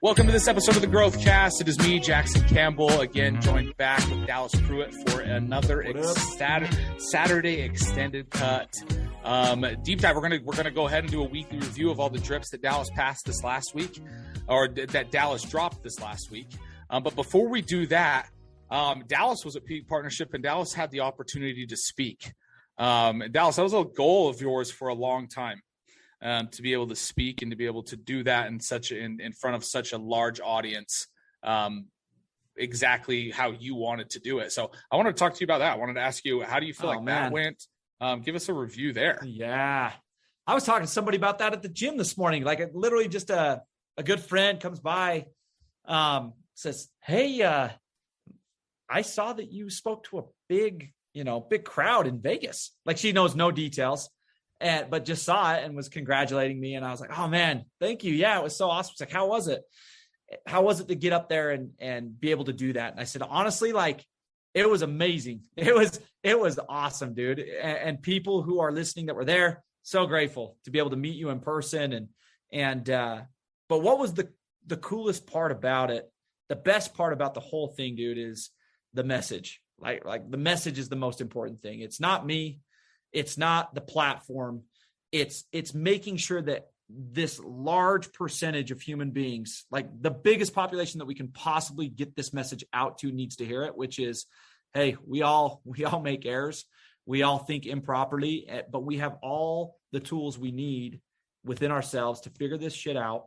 Welcome to this episode of the Growthcast. It is me, Jackson Campbell, again joined back with Dallas Pruitt for another Saturday extended cut deep dive. We're gonna go ahead and do a weekly review of all the drips that Dallas passed this last week, or that Dallas dropped this last week. But before we do that, Dallas was at Peak Partnership, and Dallas had the opportunity to speak. Dallas, that was a goal of yours for a long time. To be able to speak and to be able to do that in front of such a large audience, exactly how you wanted to do it. So I wanted to talk to you about that. I wanted to ask you, how do you feel that went? Give us a review there. Yeah. I was talking to somebody about that at the gym this morning. Like literally just a good friend comes by, says, "Hey, I saw that you spoke to a big crowd in Vegas." Like she knows no details. But just saw it and was congratulating me. And I was like, "Oh man, thank you. Yeah, it was so awesome." It's like, "How was it? How was it to get up there and be able to do that?" And I said, "Honestly, like it was amazing. It was awesome, dude." And people who are listening that were there, so grateful to be able to meet you in person. But what was the coolest part about it? The best part about the whole thing, dude, is the message. Like the message is the most important thing. It's not me. It's not the platform. It's making sure that this large percentage of human beings, like the biggest population that we can possibly get this message out to, needs to hear it, which is, hey, we all make errors. We all think improperly, but we have all the tools we need within ourselves to figure this shit out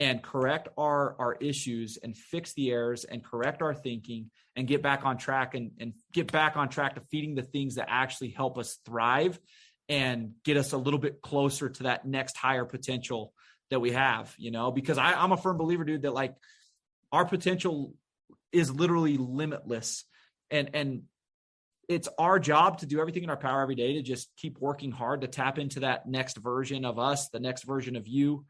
and correct our issues and fix the errors and correct our thinking and get back on track and get back on track to feeding the things that actually help us thrive and get us a little bit closer to that next higher potential that we have, because I'm a firm believer, dude, that like our potential is literally limitless, and it's our job to do everything in our power every day to just keep working hard to tap into that next version of us, the next version of you.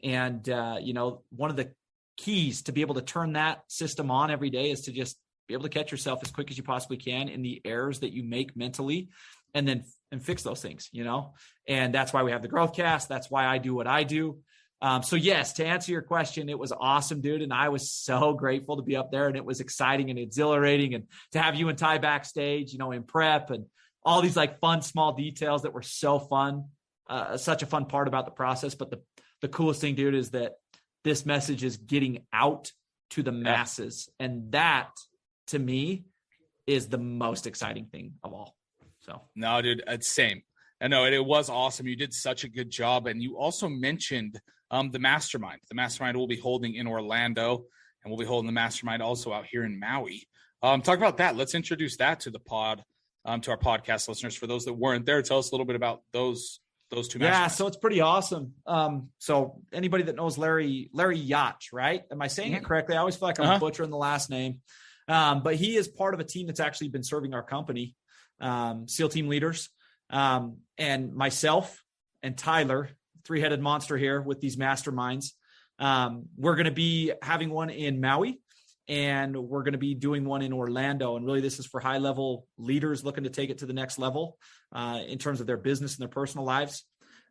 And, one of the keys to be able to turn that system on every day is to just be able to catch yourself as quick as you possibly can in the errors that you make mentally and fix those things, and that's why we have the Growthcast. That's why I do what I do. So yes, to answer your question, it was awesome, dude. And I was so grateful to be up there, and it was exciting and exhilarating, and to have you and Ty backstage, in prep, and all these like fun, small details that were so fun, such a fun part about the process. But the coolest thing, dude, is that this message is getting out to the masses. And that, to me, is the most exciting thing of all. So no, dude, it's same. I know it was awesome. You did such a good job. And you also mentioned the mastermind. The mastermind we'll be holding in Orlando, and we'll be holding the mastermind also out here in Maui. Talk about that. Let's introduce that to the pod, to our podcast listeners. For those that weren't there, tell us a little bit about those two. Yeah, so it's pretty awesome. So anybody that knows Larry Yacht, right? Am I saying it correctly? I always feel like I'm butchering the last name. But he is part of a team that's actually been serving our company, SEAL team leaders, and myself and Tyler, three-headed monster here with these masterminds. We're going to be having one in Maui, and we're going to be doing one in Orlando. And really, this is for high-level leaders looking to take it to the next level in terms of their business and their personal lives.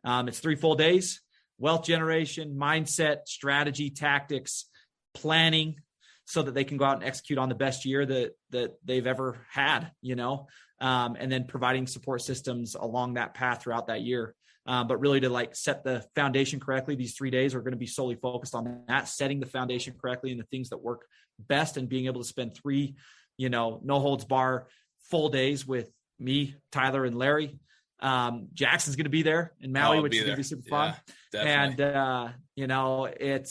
It's 3 full days: wealth generation, mindset, strategy, tactics, planning, so that they can go out and execute on the best year that they've ever had, and then providing support systems along that path throughout that year. But really to like set the foundation correctly, these 3 days are going to be solely focused on that, setting the foundation correctly and the things that work best, and being able to spend 3, no holds bar full days with me, Tyler, and Larry. Jackson's going to be there in Maui, which is going to be super fun. Definitely. And,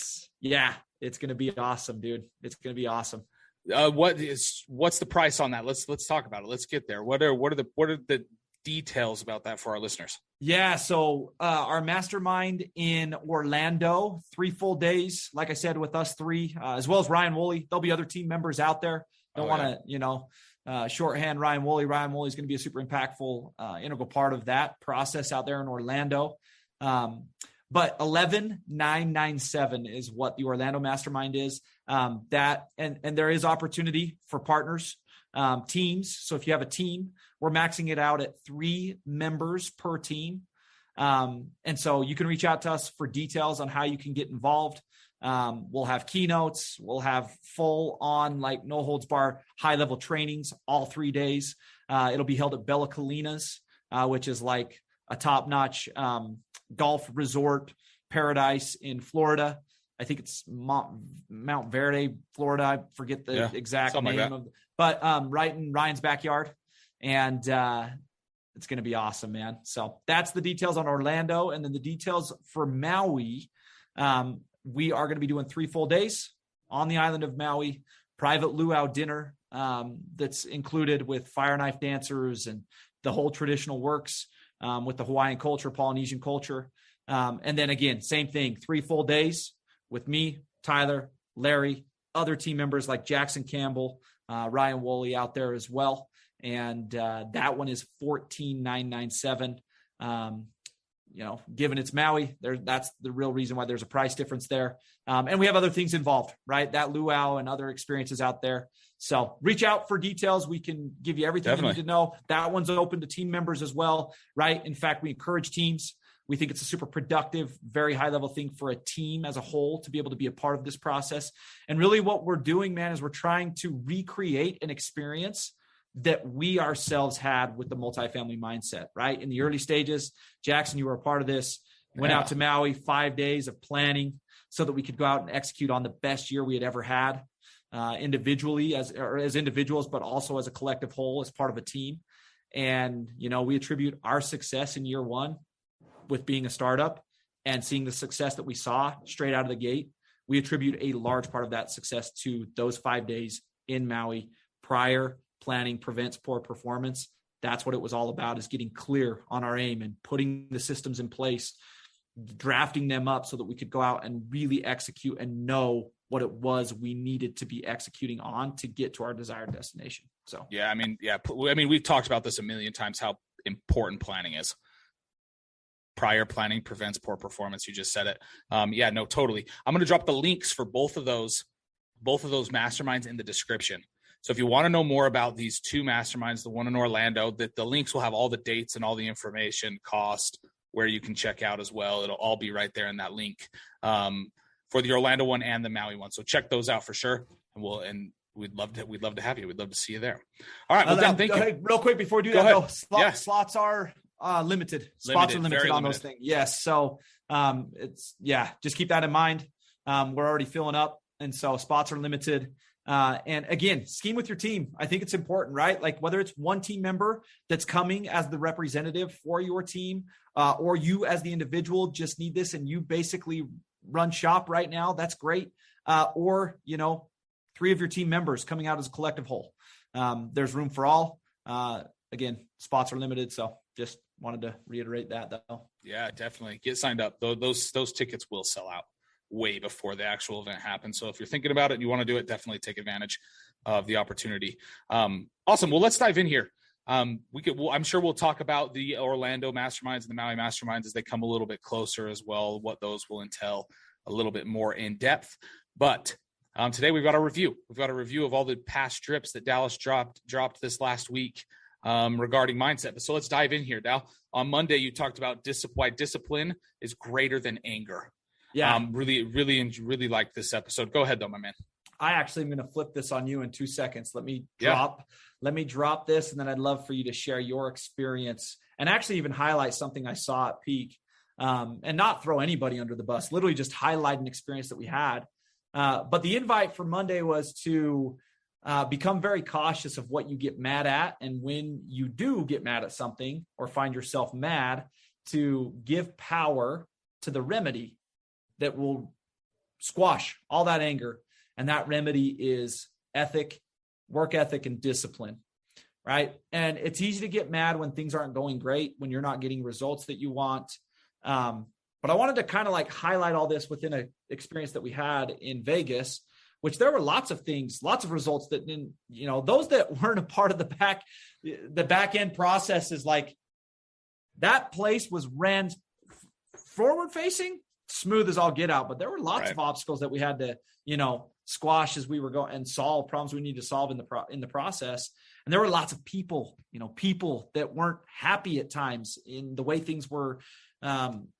it's going to be awesome, dude. It's going to be awesome. What's the price on that? Let's talk about it. Let's get there. What are the details about that for our listeners? Yeah. So, our mastermind in Orlando, 3 full days, like I said, with us 3, as well as Ryan Woolley. There'll be other team members out there. Don't want to, shorthand Ryan Woolley. Ryan Woolley is going to be a super impactful, integral part of that process out there in Orlando. But 11,997 is what the Orlando mastermind is. That and there is opportunity for partners, teams. So if you have a team, we're maxing it out at 3 members per team. And so you can reach out to us for details on how you can get involved. We'll have keynotes. We'll have full on, like, no holds bar, high level trainings all 3 days. It'll be held at Bella Colinas, which is like a top notch golf resort paradise in Florida. I think it's Mount Verde, Florida. I forget the exact name of, but right in Ryan's backyard. And it's going to be awesome, man. So that's the details on Orlando. And then the details for Maui. We are going to be doing 3 full days on the island of Maui, private luau dinner that's included with fire knife dancers and the whole traditional works with the Hawaiian culture, Polynesian culture. And then again, same thing, 3 full days with me, Tyler, Larry, other team members like Jackson Campbell, Ryan Woolley out there as well. And that one is $14,997. Given it's Maui, that's the real reason why there's a price difference there. And we have other things involved, right? That luau and other experiences out there. So reach out for details. We can give you everything you need to know. That one's open to team members as well, right? In fact, we encourage teams. We think it's a super productive, very high level thing for a team as a whole to be able to be a part of this process. And really what we're doing, man, is we're trying to recreate an experience that we ourselves had with the multifamily mindset, right? In the early stages, Jackson, you were a part of this, went out to Maui, 5 days of planning so that we could go out and execute on the best year we had ever had individually as individuals, but also as a collective whole, as part of a team. And, we attribute our success in year one with being a startup and seeing the success that we saw straight out of the gate. We attribute a large part of that success to those 5 days in Maui. Prior planning prevents poor performance. That's what it was all about, is getting clear on our aim and putting the systems in place, drafting them up so that we could go out and really execute and know what it was we needed to be executing on to get to our desired destination. So, we've talked about this a million times, how important planning is. Prior planning prevents poor performance. You just said it. Totally. I'm going to drop the links for both of those masterminds in the description. So if you want to know more about these 2 masterminds, the one in Orlando, the links will have all the dates and all the information, cost, where you can check out as well. It'll all be right there in that link for the Orlando one and the Maui one. So check those out for sure. And we'd love to have you. We'd love to see you there. All right. Well, Dan, thank you. Real quick before we do that, though, slots are limited. Spots are limited on those things. Yes. So just keep that in mind. We're already filling up, and so spots are limited. And again, scheme with your team. I think it's important, right? Like whether it's one team member that's coming as the representative for your team, or you as the individual just need this and you basically run shop right now, that's great. Or 3 of your team members coming out as a collective whole. There's room for all. Again, spots are limited. So just wanted to reiterate that though. Yeah, definitely. Get signed up. Those tickets will sell out way before the actual event happens. So if you're thinking about it and you want to do it, definitely take advantage of the opportunity. Awesome. Well, let's dive in here. I'm sure we'll talk about the Orlando masterminds and the Maui masterminds as they come a little bit closer as well, what those will entail a little bit more in depth. But today we've got a review. We've got a review of all the past drips that Dallas dropped this last week regarding mindset. So let's dive in here, Dal. On Monday, you talked about why discipline is greater than anger. Yeah. Really like this episode. Go ahead though, my man. I actually am going to flip this on you in 2 seconds. Let me drop this, and then I'd love for you to share your experience and actually even highlight something I saw at Peak, and not throw anybody under the bus, literally just highlight an experience that we had. But the invite for Monday was to become very cautious of what you get mad at. And when you do get mad at something or find yourself mad, to give power to the remedy that will squash all that anger. And that remedy is work ethic, and discipline, right? And it's easy to get mad when things aren't going great, when you're not getting results that you want. But I wanted to kind of like highlight all this within an experience that we had in Vegas, which there were lots of things, lots of results that didn't, those that weren't a part of the back end process is like that place was ran forward facing, smooth as all get out, but there were lots of obstacles that we had to, squash as we were going and solve problems we need to solve in the process. And there were lots of people that weren't happy at times in the way things were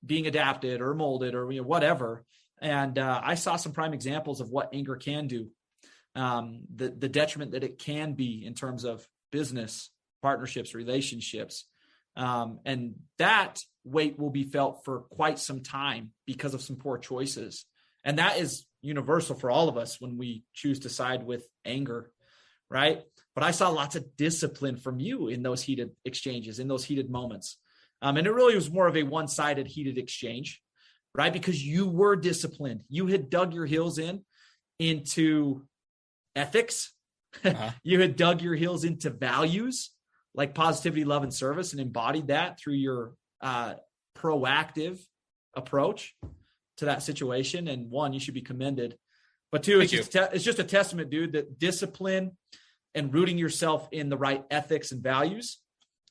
being adapted or molded or whatever. And I saw some prime examples of what anger can do, the detriment that it can be in terms of business, partnerships, relationships. And that weight will be felt for quite some time because of some poor choices. And that is universal for all of us when we choose to side with anger, right? But I saw lots of discipline from you in those heated exchanges, in those heated moments. And it really was more of a one-sided heated exchange, right? Because you were disciplined. You had dug your heels into ethics. You had dug your heels into values like positivity, love, and service, and embodied that through your proactive approach to that situation. And one, you should be commended. But two, it's just a testament, dude, that discipline and rooting yourself in the right ethics and values,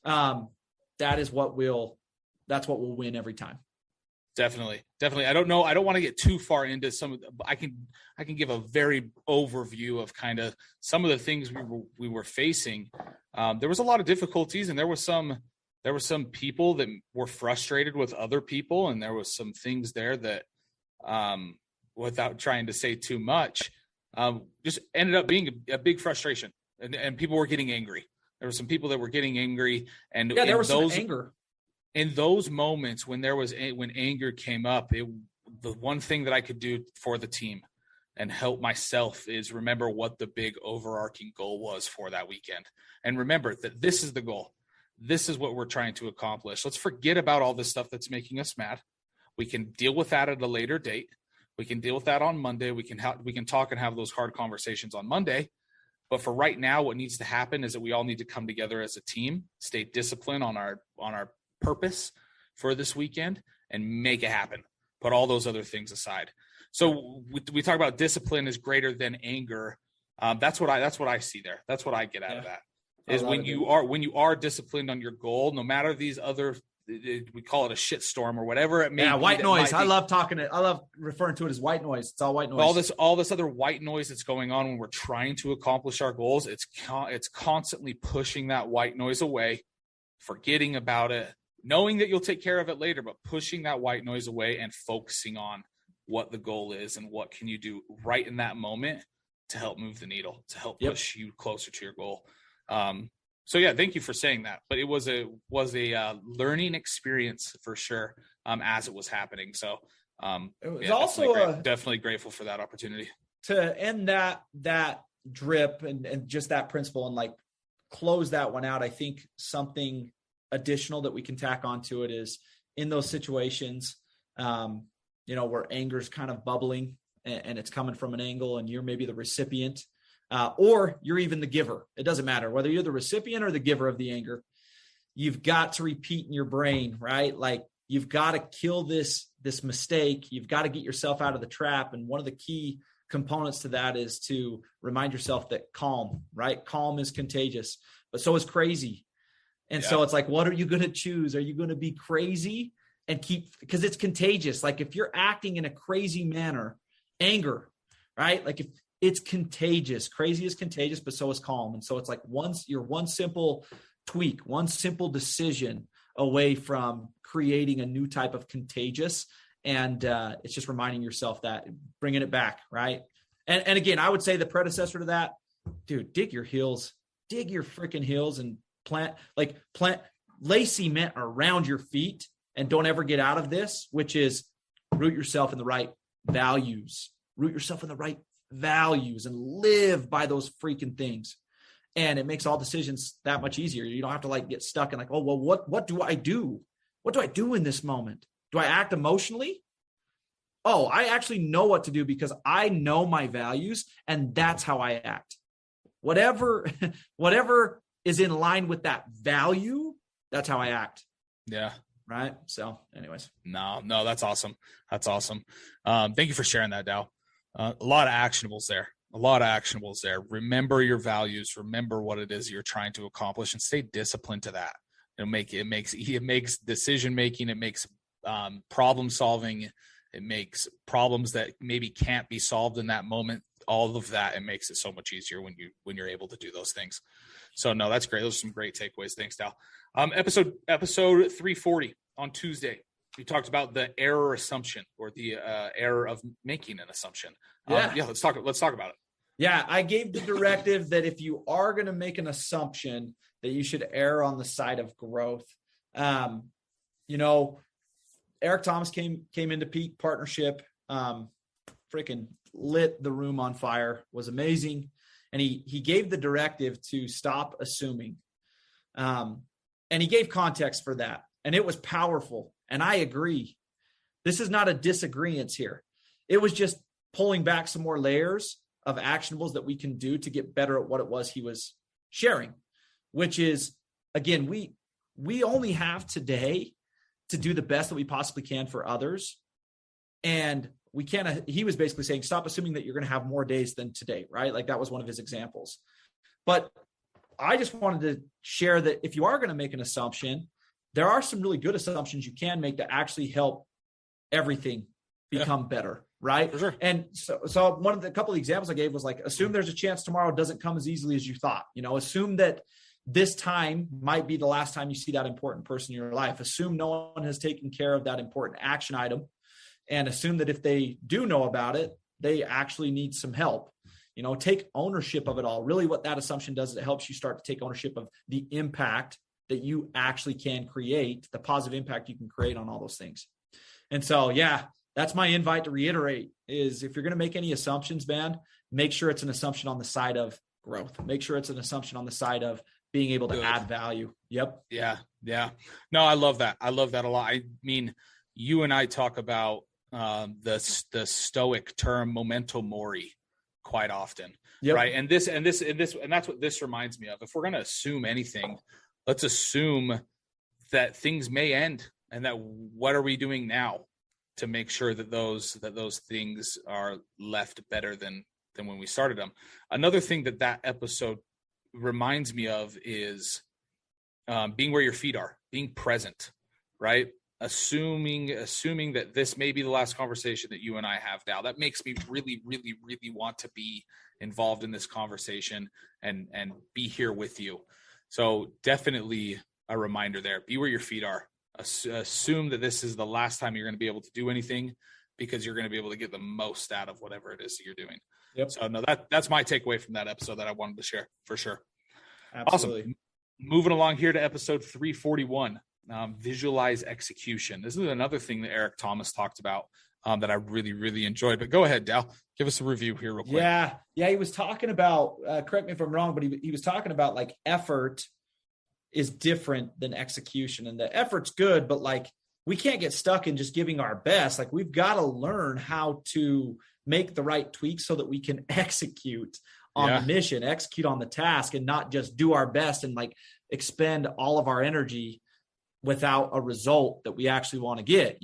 that's what will win every time. Definitely. I don't know. I don't want to get too far into some of I can give a very overview of kind of some of the things we were facing. There was a lot of difficulties, and there was some people that were frustrated with other people. And there was some things there that, without trying to say too much, just ended up being a big frustration, and people were getting angry. There were some people that were getting angry, and there was some anger. In those moments when when anger came up, the one thing that I could do for the team and help myself is remember what the big overarching goal was for that weekend. And remember that this is the goal. This is what we're trying to accomplish. Let's forget about all this stuff that's making us mad. We can deal with that at a later date. We can deal with that on Monday. We can talk and have those hard conversations on Monday. But for right now, what needs to happen is that we all need to come together as a team, stay disciplined on our purpose for this weekend, and make it happen. Put all those other things aside. So we talk about discipline is greater than anger. That's what I see there. That's what I get out of that. Is when you are disciplined on your goal, no matter these other, we call it a shit storm or whatever it may be. Yeah, white noise. I love referring to it as white noise. It's all white noise. All this other white noise that's going on when we're trying to accomplish our goals, it's constantly pushing that white noise away, forgetting about it, knowing that you'll take care of it later, but pushing that white noise away and focusing on what the goal is and what can you do right in that moment to help move the needle, to help push you closer to your goal. So yeah, thank you for saying that. But it was a learning experience for sure, as it was happening. So it was also definitely grateful for that opportunity to end that drip and just that principle and like close that one out. I think something additional that we can tack onto it is in those situations, where anger's kind of bubbling and it's coming from an angle and you're maybe the recipient, or you're even the giver. It doesn't matter whether you're the recipient or the giver of the anger. You've got to repeat in your brain, right? Like you've got to kill this mistake. You've got to get yourself out of the trap. And one of the key components to that is to remind yourself that calm, right? Calm is contagious, but so is crazy. And so it's like, what are you going to choose? Are you going to be crazy and because it's contagious. Like if you're acting in a crazy manner, anger, right? Like if it's contagious, crazy is contagious, but so is calm. And so it's like you're one simple tweak, one simple decision away from creating a new type of contagious. And it's just reminding yourself that, bringing it back, right? And again, I would say the predecessor to that, dude, dig your freaking heels and lay cement around your feet and don't ever get out of this, which is root yourself in the right values, and live by those freaking things. And it makes all decisions that much easier. You don't have to get stuck in oh, well, what do I do? What do I do in this moment? Do I act emotionally? Oh, I actually know what to do because I know my values and that's how I act. Whatever is in line with that value, that's how I act. Yeah. Right. So anyways. No, that's awesome. Thank you for sharing that, Dow. A lot of actionables there. Remember your values, remember what it is you're trying to accomplish and stay disciplined to that. It makes decision-making, it makes problem solving. It makes problems that maybe can't be solved in that moment. All of that, it makes it so much easier when you're able to do those things. So no, that's great. Those are some great takeaways. Thanks, Dal. Episode 340 on Tuesday. you talked about the error assumption, or the error of making an assumption. Yeah. Let's talk about it. Yeah, I gave the directive that if you are going to make an assumption, that you should err on the side of growth. Eric Thomas came into Peak Partnership, freaking lit the room on fire, was amazing. And he gave the directive to stop assuming. And he gave context for that. And it was powerful. And I agree. This is not a disagreement here. It was just pulling back some more layers of actionables that we can do to get better at what it was he was sharing, which is, again, we only have today to do the best that we possibly can for others. And we can't, he was basically saying, stop assuming that you're going to have more days than today, right? Like that was one of his examples. But I just wanted to share that if you are going to make an assumption, there are some really good assumptions you can make that actually help everything become better, right? For sure. And so one of the couple of examples I gave was like, assume there's a chance tomorrow doesn't come as easily as you thought. Assume that this time might be the last time you see that important person in your life. Assume no one has taken care of that important action item, and assume that if they do know about it, they actually need some help. Take ownership of it all. Really what that assumption does is it helps you start to take ownership of the impact that you actually can create, the positive impact you can create on all those things. And so, that's my invite to reiterate is if you're going to make any assumptions, man, make sure it's an assumption on the side of growth. Make sure it's an assumption on the side of being able to add value. Yep. Yeah. No, I love that. I love that a lot. I mean, you and I talk about the Stoic term memento mori quite often, right? And that's what this reminds me of. If we're going to assume anything, let's assume that things may end, and that what are we doing now to make sure that those things are left better than when we started them. Another thing that episode reminds me of is being where your feet are, being present, right? Assuming that this may be the last conversation that you and I have now. That makes me really, really, really want to be involved in this conversation and be here with you. So definitely a reminder there. Be where your feet are. Assume that this is the last time you're going to be able to do anything, because you're going to be able to get the most out of whatever it is that you're doing. Yep. So no, that's my takeaway from that episode that I wanted to share for sure. Absolutely. Awesome. Moving along here to episode 341, visualize execution. This is another thing that Eric Thomas talked about that I really, really enjoyed. But go ahead, Dal. Give us a review here real quick. Yeah. He was talking about, correct me if I'm wrong, but he was talking about like effort is different than execution. And the effort's good, but like we can't get stuck in just giving our best. Like we've got to learn how to make the right tweaks so that we can execute on the mission, execute on the task, and not just do our best and like expend all of our energy without a result that we actually want to get,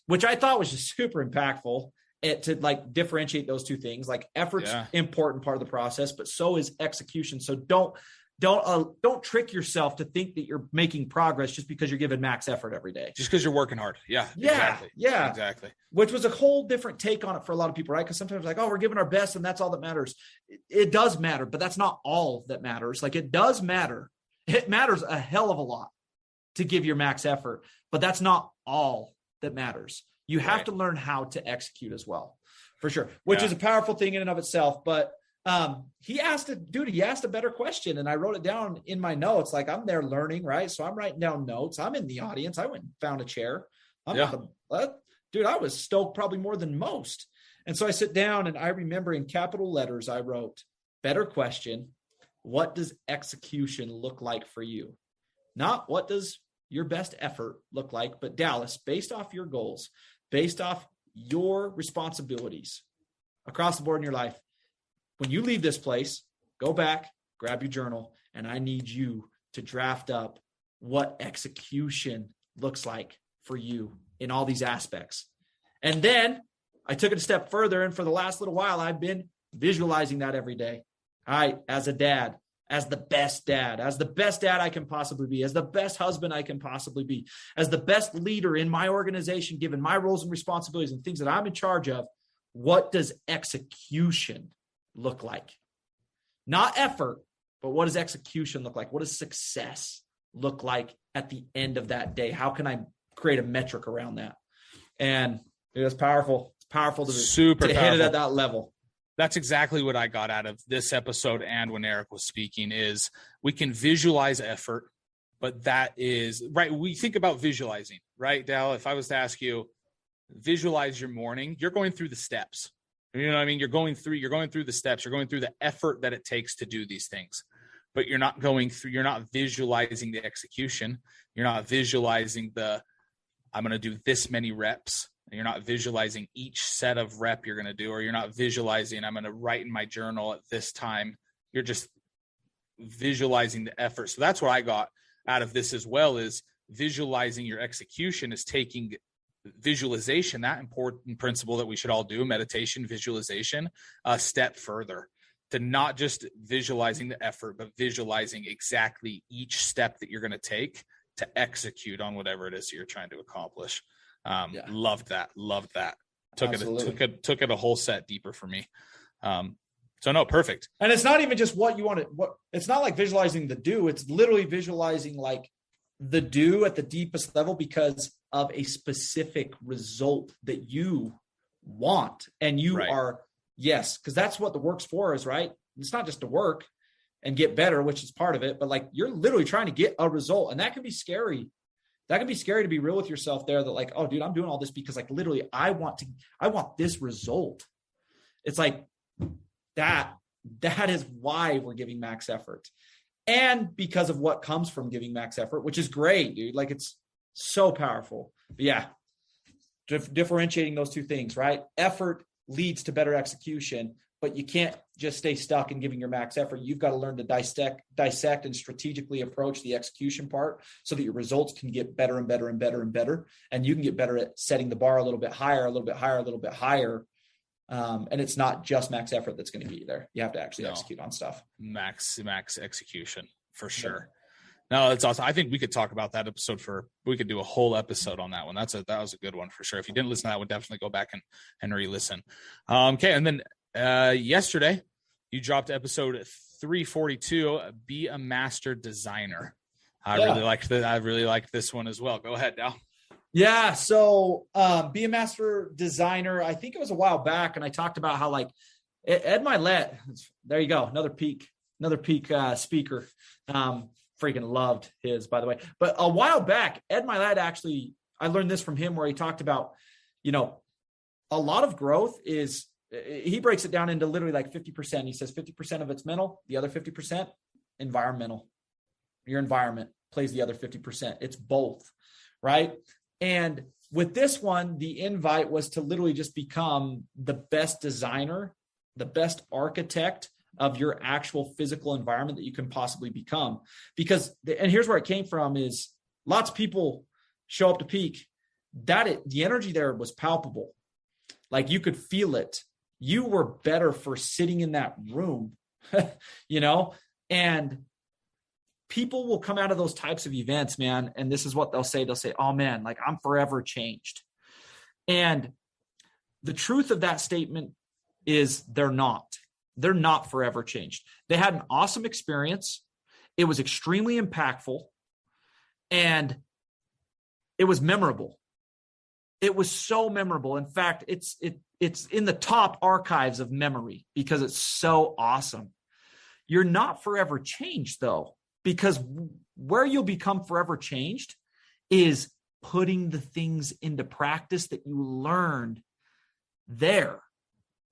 which I thought was just super impactful to like differentiate those two things. Like effort's important part of the process, but so is execution. So don't trick yourself to think that you're making progress just because you're giving max effort every day. Just because you're working hard. Yeah. Exactly. Which was a whole different take on it for a lot of people, right? Because sometimes like, we're giving our best and that's all that matters. It does matter, but that's not all that matters. Like it does matter. It matters a hell of a lot to give your max effort, but that's not all that matters. You have to learn how to execute as well, for sure, which is a powerful thing in and of itself. But he asked a better question, and I wrote it down in my notes. Like I'm there learning, right? So I'm writing down notes. I'm in the audience. I went and found a chair. I was stoked probably more than most. And so I sit down and I remember in capital letters, I wrote, better question. What does execution look like for you? Not what does your best effort look like, but Dallas, based off your goals, based off your responsibilities across the board in your life, when you leave this place, go back, grab your journal, and I need you to draft up what execution looks like for you in all these aspects. And then I took it a step further, and for the last little while, I've been visualizing that every day. All right, as a dad, as the best dad I can possibly be, as the best husband I can possibly be, as the best leader in my organization, given my roles and responsibilities and things that I'm in charge of, what does execution look like? Not effort, but what does execution look like? What does success look like at the end of that day? How can I create a metric around that. And it was powerful. It's powerful to Super hit powerful. it at that level. That's exactly what I got out of this episode. And when Eric was speaking, is we can visualize effort, but that is right. We think about visualizing, right, Dal? If I was to ask you, visualize your morning, you're going through the steps. You know what I mean? You're going through the steps. You're going through the effort that it takes to do these things, but you're not visualizing the execution. You're not visualizing I'm going to do this many reps. And you're not visualizing each set of rep you're going to do, or you're not visualizing, I'm going to write in my journal at this time. You're just visualizing the effort. So that's what I got out of this as well, is visualizing your execution is taking visualization, that important principle that we should all do, meditation, visualization, a step further, to not just visualizing the effort, but visualizing exactly each step that you're going to take to execute on whatever it is you're trying to accomplish. Loved that. Took it a whole set deeper for me. So no, perfect. And it's not even just what you want to, it's not like visualizing the do, it's literally visualizing like the do at the deepest level because of a specific result that you want. And you are, yes, because that's what the work's for is, right? It's not just to work and get better, which is part of it, but like you're literally trying to get a result. And that can be scary. That can be scary to be real with yourself there, that like, oh dude, I'm doing all this because like literally I want this result. It's like that is why we're giving max effort. And because of what comes from giving max effort, which is great, dude. Like it's so powerful. But yeah, differentiating those two things, right? Effort leads to better execution, but you can't just stay stuck in giving your max effort. You've got to learn to dissect and strategically approach the execution part so that your results can get better and better and better and better. And you can get better at setting the bar a little bit higher, a little bit higher, a little bit higher. And it's not just max effort that's going to get you there. You have to actually execute on stuff. Max execution for sure. No, it's awesome. I think we could talk about that episode we could do a whole episode on that one. That was a good one for sure. If you didn't listen to that one, definitely go back and re-listen. Okay. And then yesterday you dropped episode 342, Be a Master Designer. I really liked this one as well. Go ahead, Dal. Yeah. So Be a Master Designer, I think it was a while back. And I talked about how like Ed Milet, there you go. Another peak speaker. Freaking loved his, by the way. But a while back, Ed Milet actually, I learned this from him where he talked about, a lot of growth is, he breaks it down into literally like 50%. He says 50% of it's mental, the other 50% environmental. Your environment plays the other 50%. It's both, right? And with this one, the invite was to literally just become the best designer, the best architect of your actual physical environment that you can possibly become. Because, and here's where it came from, is lots of people show up to peak. The energy there was palpable. Like you could feel it. You were better for sitting in that room, and people will come out of those types of events, man. And this is what they'll say. They'll say, oh man, like I'm forever changed. And the truth of that statement is they're not forever changed. They had an awesome experience. It was extremely impactful and it was memorable. It was so memorable. In fact, it's in the top archives of memory because it's so awesome. You're not forever changed though, because where you'll become forever changed is putting the things into practice that you learned there,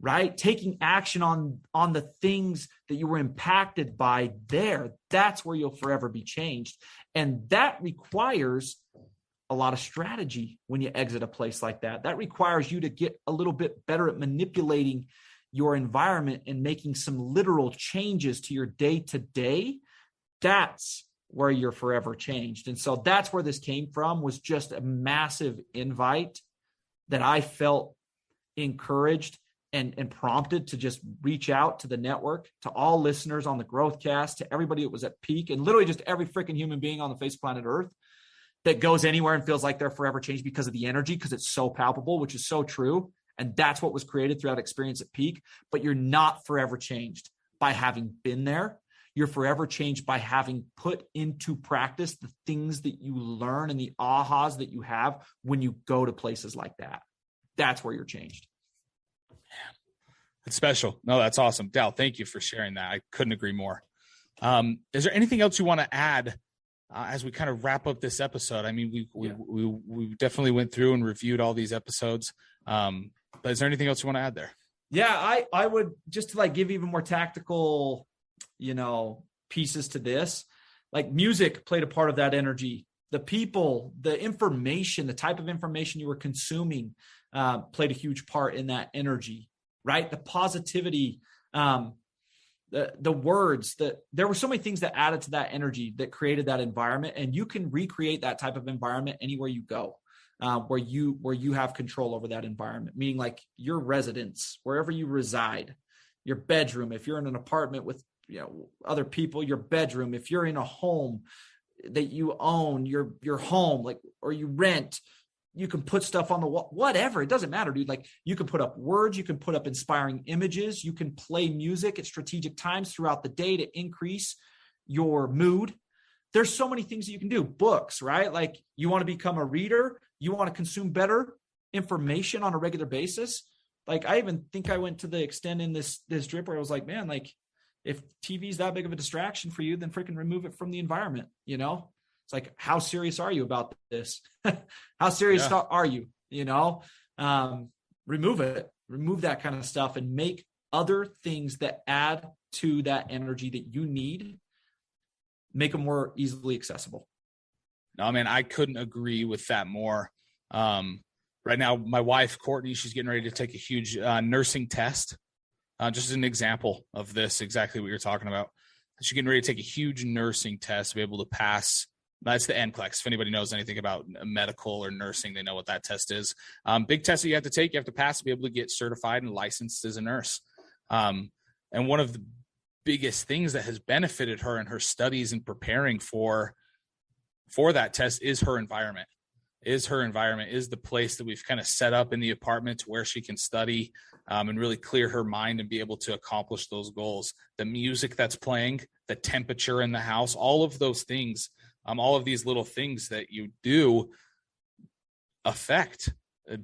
right? Taking action on the things that you were impacted by there. That's where you'll forever be changed. And that requires a lot of strategy when you exit a place like that. That requires you to get a little bit better at manipulating your environment and making some literal changes to your day-to-day. That's where you're forever changed. And so that's where this came from, was just a massive invite that I felt encouraged and prompted to just reach out to the network, to all listeners on the Growthcast, to everybody that was at peak, and literally just every freaking human being on the face of planet Earth that goes anywhere and feels like they're forever changed because of the energy, because it's so palpable, which is so true. And that's what was created through that experience at peak. But you're not forever changed by having been there. You're forever changed by having put into practice the things that you learn and the ahas that you have when you go to places like that. That's where you're changed. It's special. No, that's awesome. Dal, thank you for sharing that. I couldn't agree more. Is there anything else you want to add as we kind of wrap up this episode? I mean, we definitely went through and reviewed all these episodes. But is there anything else you want to add there? Yeah, I would just to like give even more tactical, pieces to this. Like music played a part of that energy. The people, the information, the type of information you were consuming played a huge part in that energy, right? The positivity, the words, there were so many things that added to that energy that created that environment. And you can recreate that type of environment anywhere you go. Where you have control over that environment, meaning like your residence, wherever you reside, your bedroom, if you're in an apartment with other people, your bedroom, if you're in a home that you own, your home, like, or you rent, you can put stuff on the wall, whatever, it doesn't matter, dude. Like you can put up words, you can put up inspiring images, you can play music at strategic times throughout the day to increase your mood. There's so many things that you can do. Books, right? Like you want to become a reader, you want to consume better information on a regular basis. Like I even think I went to the extent in this trip where I was like, man, like if TV is that big of a distraction for you, then freaking remove it from the environment. It's like, how serious are you about this? How serious are you? Remove it, remove that kind of stuff and make other things that add to that energy that you need, make them more easily accessible. No, man, I couldn't agree with that more. Right now, my wife, Courtney, she's getting ready to take a huge nursing test. Just as an example of this, exactly what you're talking about. She's getting ready to take a huge nursing test to be able to pass. That's the NCLEX. If anybody knows anything about medical or nursing, they know what that test is. Big test that you have to take, you have to pass to be able to get certified and licensed as a nurse. And one of the biggest things that has benefited her in her studies and preparing for that test is her environment. Is the place that we've kind of set up in the apartment to where she can study and really clear her mind and be able to accomplish those goals. The music that's playing, the temperature in the house, all of those things, all of these little things that you do affect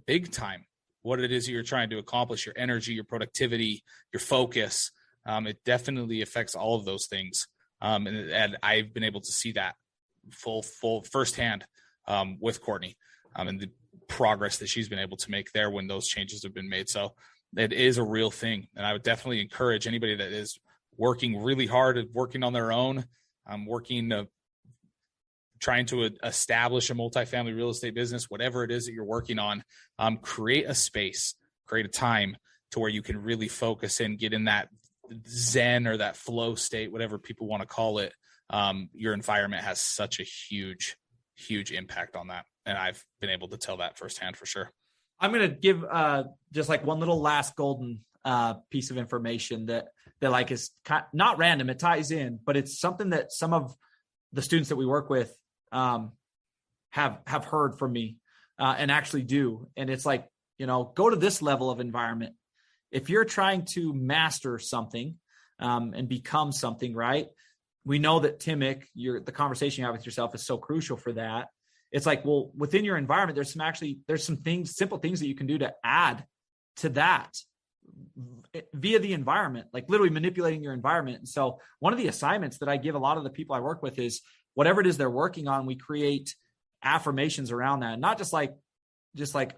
big time what it is that you're trying to accomplish, your energy, your productivity, your focus. It definitely affects all of those things. And I've been able to see that full firsthand with Courtney and the progress that she's been able to make there when those changes have been made. So it is a real thing. And I would definitely encourage anybody that is working really hard at working on their own, trying to establish a multifamily real estate business, whatever it is that you're working on, create a space, create a time to where you can really focus and get in that zen or that flow state, whatever people want to call it. Your environment has such a huge impact on that. And I've been able to tell that firsthand for sure. I'm going to give just like one little last golden piece of information that like is not random. It ties in, but it's something that some of the students that we work with have heard from me and actually do. And it's like, go to this level of environment. If you're trying to master something and become something, right? We know that Timic, the conversation you have with yourself is so crucial for that. It's like, well, within your environment, there's some things, simple things that you can do to add to that via the environment, like literally manipulating your environment. And so one of the assignments that I give a lot of the people I work with is whatever it is they're working on, we create affirmations around that. Not just like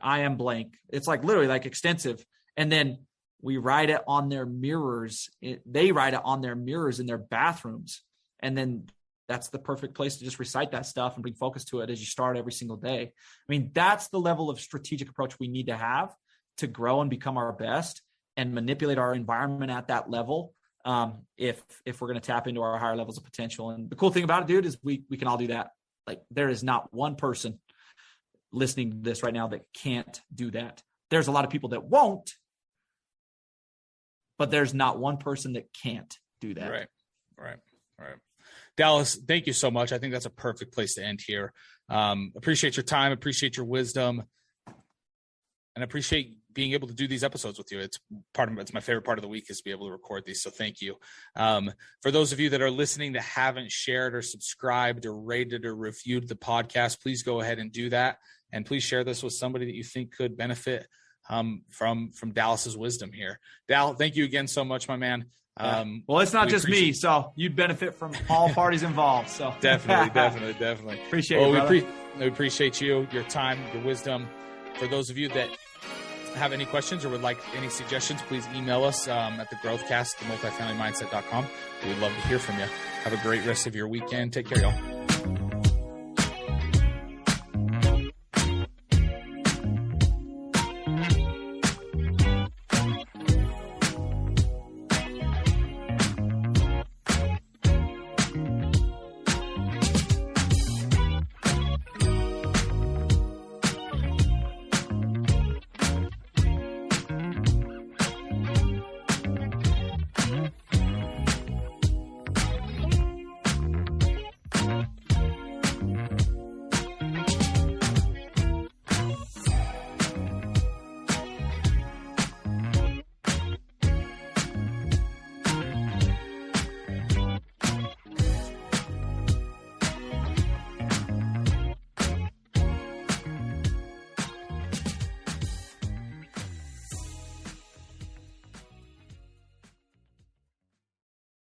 I am blank. It's like literally like extensive. And then we write it on their mirrors. They write it on their mirrors in their bathrooms. And then that's the perfect place to just recite that stuff and bring focus to it as you start every single day. I mean, that's the level of strategic approach we need to have to grow and become our best and manipulate our environment at that level. If we're going to tap into our higher levels of potential. And the cool thing about it, dude, is we can all do that. Like there is not one person listening to this right now that can't do that. There's a lot of people that won't, but there's not one person that can't do that. Right. Dallas, thank you so much. I think that's a perfect place to end here. Appreciate your time, appreciate your wisdom, and appreciate being able to do these episodes with you. It's my favorite part of the week is to be able to record these. So thank you. For those of you that are listening that haven't shared or subscribed or rated or reviewed the podcast, please go ahead and do that. And please share this with somebody that you think could benefit from Dallas's wisdom here. Dal, thank you again so much, my man. Well, it's not just me, so you'd benefit from all parties involved. So definitely. Appreciate it, brother. We appreciate you, your time, your wisdom. For those of you that have any questions or would like any suggestions, please email us at the Growthcast, multifamilymindset.com. We would love to hear from you. Have a great rest of your weekend. Take care, y'all.